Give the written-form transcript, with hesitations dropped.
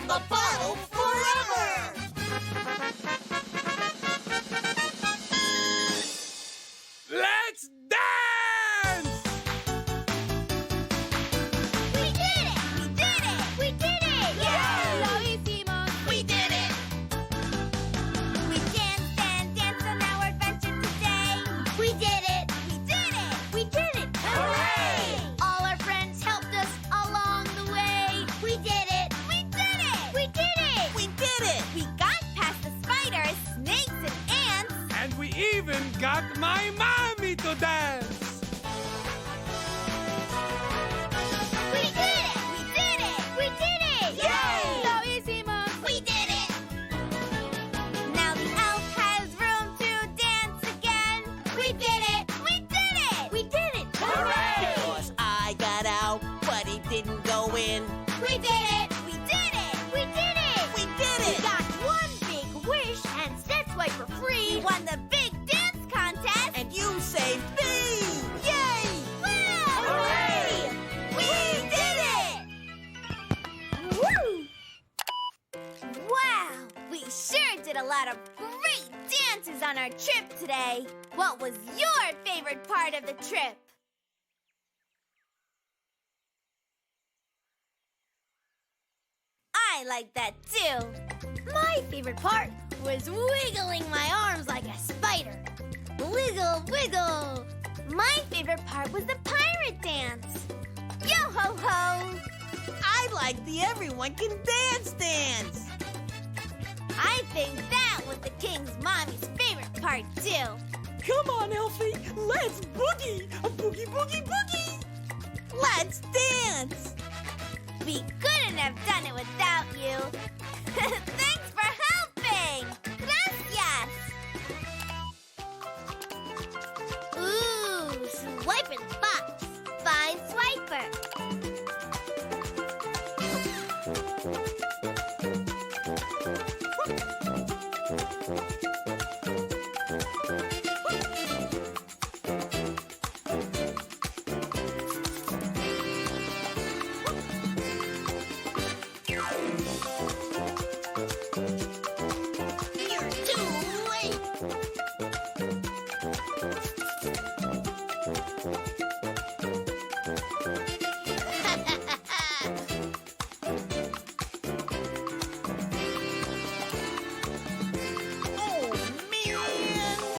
in the bottle forever! Let's dance! We did it! We did it! We did it! Yay! Lo hicimos. We did it! We danced and danced on our adventure today. We did it! We did it! We did it! Hooray! All our friends helped us along the way. We did it! We did it! We did it! We did it. We got past the spiders, snakes, and ants. And we even got my mommy to dance! We did it! We did it! We did it! Yay! Lo hicimos. We did it! Now the elf has room to dance again. We did it! We did it! We did it! Because I got out, but he didn't go in. We did it! We did it! We did it! We did We it. got one big wish, and that's why for free. We won the big dance contest. And you saved me. Yay! Wow! Hooray! We did it! Woo! Wow! We sure did a lot of great dances on our trip today. What was your favorite part of the trip? I like that too. My favorite part was wiggling my arms like a spider. Wiggle, wiggle. My favorite part was the pirate dance. Yo ho ho! I like the everyone can dance. I think that was the king's mommy's favorite part too. Come on, Elfie. Let's boogie. A boogie, boogie, boogie. Let's dance. We couldn't have done it without you.